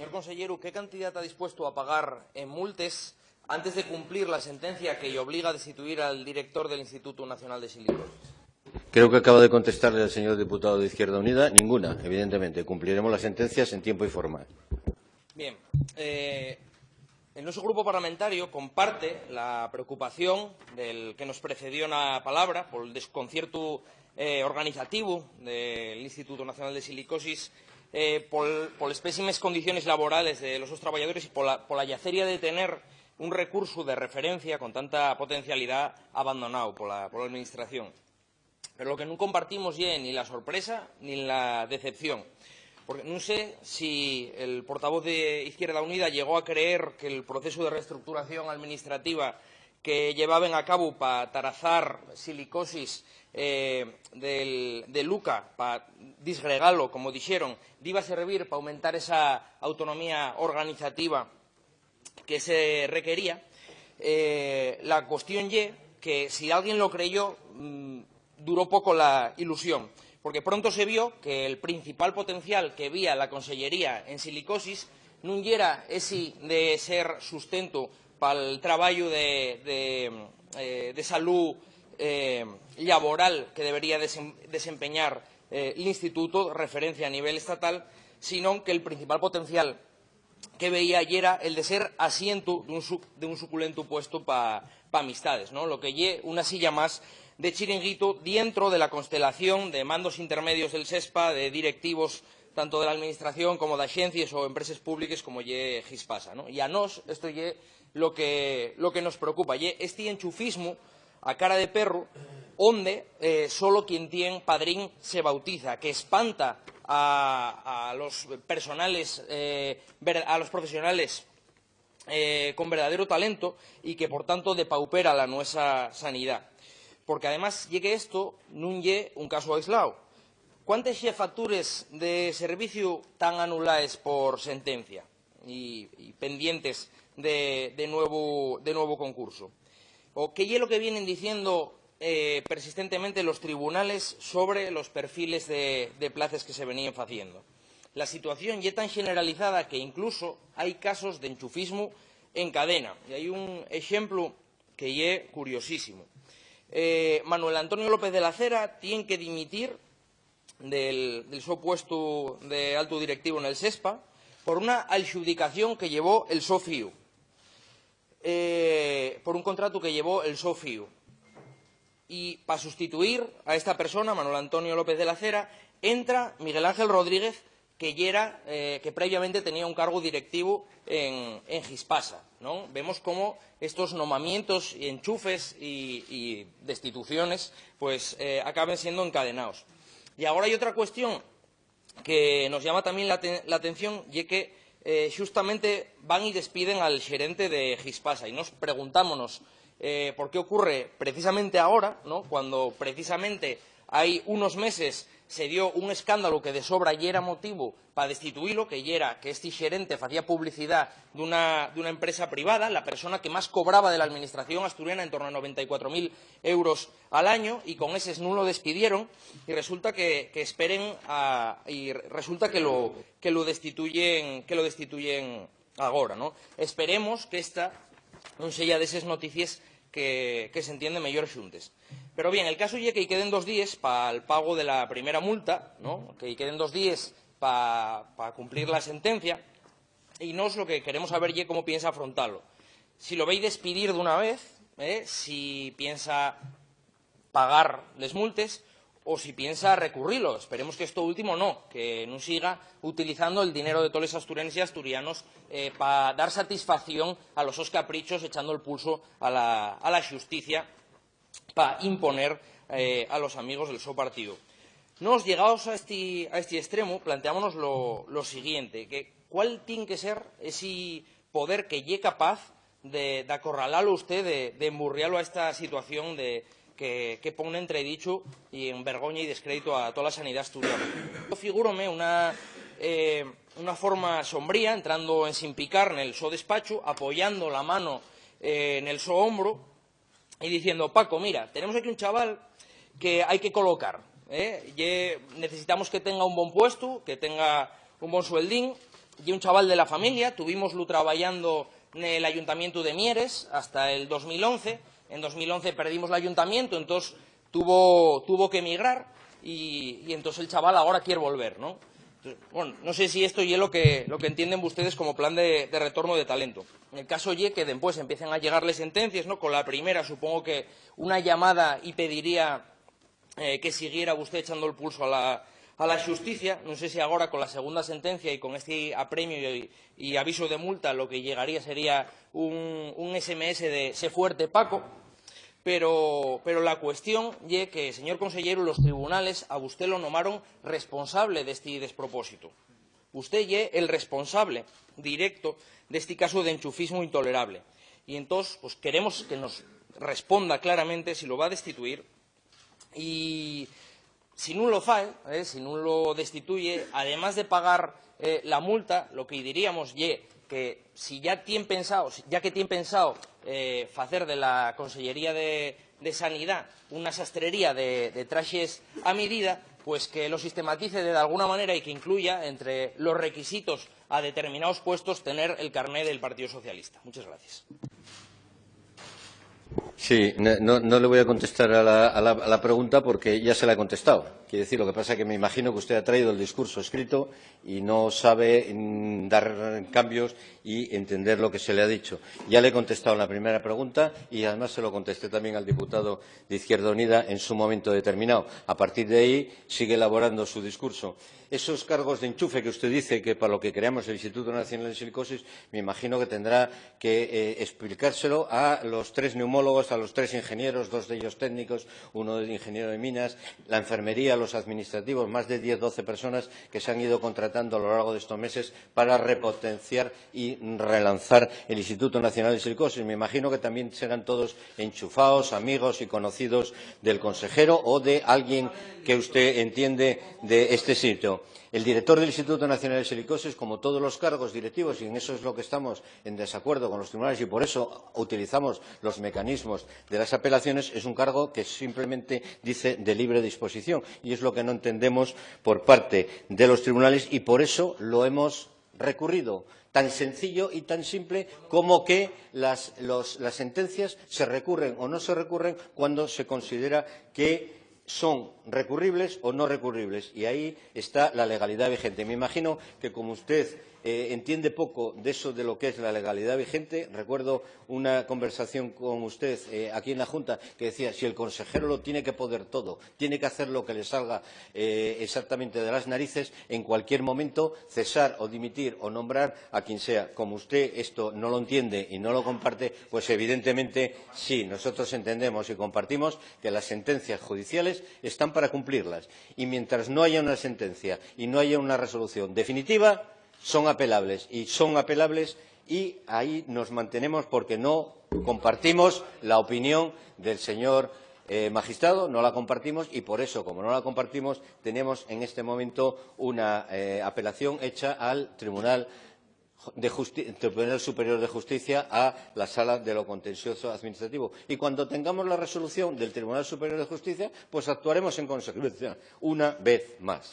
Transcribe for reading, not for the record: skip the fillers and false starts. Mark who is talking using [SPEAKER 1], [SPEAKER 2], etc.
[SPEAKER 1] Señor consellero, ¿qué cantidad está dispuesto a pagar en multes antes de cumplir la sentencia que le obliga a destituir al director del Instituto Nacional de Silicosis?
[SPEAKER 2] Creo que acaba de contestarle al señor diputado de Izquierda Unida. Ninguna, evidentemente. Cumpliremos las sentencias en tiempo y forma.
[SPEAKER 1] Bien. El nuestro grupo parlamentario comparte la preocupación del que nos precedió en la palabra por el desconcierto organizativo del Instituto Nacional de Silicosis, por las pésimas condiciones laborales de los trabajadores y por la yaceria de tener un recurso de referencia con tanta potencialidad abandonado por la Administración. Pero lo que no compartimos es ni la sorpresa ni la decepción. Porque no sé si el portavoz de Izquierda Unida llegó a creer que el proceso de reestructuración administrativa que llevaban a cabo para tarazar Silicosis de Luca, para disgregarlo, como dijeron, iba a servir para aumentar esa autonomía organizativa que se requería. La cuestión es que si alguien lo creyó, duró poco la ilusión, porque pronto se vio que el principal potencial que veía la Consellería en Silicosis no era ese de ser sustento para el trabajo de salud laboral que debería desempeñar el Instituto, referencia a nivel estatal, sino que el principal potencial que veía era el de ser asiento de un suculento puesto para amistades, ¿no? Lo que lle una silla más de chiringuito dentro de la constelación de mandos intermedios del SESPA, de directivos tanto de la Administración como de agencias o empresas públicas como lle Gispasa, ¿no? Y a nos esto lle lo que nos preocupa, lle este enchufismo a cara de perro donde solo quien tiene padrín se bautiza, que espanta a los profesionales con verdadero talento y que, por tanto, depaupera la nuestra sanidad. Porque, además, llegue esto no es un caso aislado. ¿Cuántas jefaturas de servicio están anuladas por sentencia y pendientes de nuevo concurso? ¿O qué es lo que vienen diciendo persistentemente los tribunales sobre los perfiles de plazas que se venían haciendo? La situación ya es tan generalizada que incluso hay casos de enchufismo en cadena. Y hay un ejemplo que es curiosísimo. Manuel Antonio López de la Cera tiene que dimitir del su puesto de alto directivo en el SESPA por una adjudicación que llevó el SOFIU, por un contrato que llevó el SOFIU. Y para sustituir a esta persona, Manuel Antonio López de la Cera, entra Miguel Ángel Rodríguez, que previamente tenía un cargo directivo en Gispasa, ¿no? Vemos cómo estos nombramientos y enchufes y destituciones pues acaban siendo encadenados. Y ahora hay otra cuestión que nos llama también la atención, y es que justamente van y despiden al gerente de Gispasa y nos preguntámonos por qué ocurre precisamente ahora, ¿no? Cuando precisamente hay unos meses se dio un escándalo que de sobra ya era motivo para destituirlo, que ya era que este gerente hacía publicidad de una empresa privada, la persona que más cobraba de la Administración asturiana, en torno a 94.000 euros al año, y con ese no lo despidieron, y resulta que lo destituyen ahora, ¿no? Esperemos que esta no sea de esas noticias que se entiende mejor xuntes. Pero bien, el caso es que queden 2 días para el pago de la primera multa, ¿no? Que queden 2 días para cumplir la sentencia, y nos lo que queremos saber es cómo piensa afrontarlo. Si lo veis despedir de una vez, si piensa pagar les multes o si piensa recurrirlo. Esperemos que esto último no, que no siga utilizando el dinero de todos los asturianos y asturianos para dar satisfacción a los caprichos, echando el pulso a la justicia para imponer a los amigos del su partido. Nos, llegados a este extremo, planteámonos lo siguiente, que cuál tiene que ser ese poder que llegue capaz de acorralarlo usted, de emburriarlo a esta situación que pone en entredicho y en vergüenza y descrédito a toda la sanidad asturiana. Yo figúrome una forma sombría, entrando en sin picar en el so despacho, apoyando la mano en el so hombro y diciendo: Paco, mira, tenemos aquí un chaval que hay que colocar, necesitamos que tenga un buen puesto, que tenga un buen sueldín, y un chaval de la familia, tuvimoslo trabajando en el Ayuntamiento de Mieres hasta el 2011. En 2011 perdimos el ayuntamiento, entonces tuvo que emigrar y entonces el chaval ahora quiere volver, ¿no? Entonces, bueno, no sé si esto es lo que entienden ustedes como plan de retorno de talento. En el caso que después empiecen a llegarle sentencias, ¿no? Con la primera supongo que una llamada y pediría que siguiera usted echando el pulso a la justicia. No sé si ahora con la segunda sentencia y con este apremio y aviso de multa lo que llegaría sería un SMS de sé fuerte, Paco. Pero la cuestión es que, señor consellero, los tribunales a usted lo nomaron responsable de este despropósito. Usted es el responsable directo de este caso de enchufismo intolerable. Y entonces pues, queremos que nos responda claramente si lo va a destituir y si no lo hace, si no lo destituye, además de pagar la multa, lo que diríamos es que ya que tiene pensado hacer de la Consellería de Sanidad una sastrería de trajes a medida, pues que lo sistematice de alguna manera y que incluya entre los requisitos a determinados puestos tener el carné del Partido Socialista. Muchas gracias.
[SPEAKER 2] Sí, no le voy a contestar a la pregunta porque ya se la he contestado. Quiere decir, lo que pasa es que me imagino que usted ha traído el discurso escrito y no sabe dar cambios y entender lo que se le ha dicho. Ya le he contestado en la primera pregunta y además se lo contesté también al diputado de Izquierda Unida en su momento determinado. A partir de ahí sigue elaborando su discurso. Esos cargos de enchufe que usted dice que para lo que creamos el Instituto Nacional de Silicosis, me imagino que tendrá que explicárselo a los 3 neumólogos, a los 3 ingenieros, 2 de ellos técnicos, uno de ingeniero de minas, la enfermería, los administrativos, más de 10 o 12 personas que se han ido contratando a lo largo de estos meses para repotenciar y relanzar el Instituto Nacional de Silicosis. Me imagino que también serán todos enchufados, amigos y conocidos del consejero o de alguien que usted entiende de este sitio. El director del Instituto Nacional de Silicosis, como todos los cargos directivos, y en eso es lo que estamos en desacuerdo con los tribunales y por eso utilizamos los mecanismos de las apelaciones, es un cargo que simplemente dice de libre disposición y es lo que no entendemos por parte de los tribunales y por eso lo hemos recurrido. Tan sencillo y tan simple como que las sentencias se recurren o no se recurren cuando se considera que son recurribles o no recurribles y ahí está la legalidad vigente. Me imagino que como usted entiende poco de eso de lo que es la legalidad vigente, recuerdo una conversación con usted aquí en la Junta que decía si el consejero lo tiene que poder todo, tiene que hacer lo que le salga exactamente de las narices, en cualquier momento cesar o dimitir o nombrar a quien sea. Como usted esto no lo entiende y no lo comparte, pues evidentemente sí, nosotros entendemos y compartimos que las sentencias judiciales están para cumplirlas y mientras no haya una sentencia y no haya una resolución definitiva, son apelables y ahí nos mantenemos porque no compartimos la opinión del señor magistrado, no la compartimos y por eso, como no la compartimos, tenemos en este momento una apelación hecha al Tribunal Superior de Justicia, a la Sala de lo Contencioso Administrativo. Y cuando tengamos la resolución del Tribunal Superior de Justicia, pues actuaremos en consecuencia una vez más.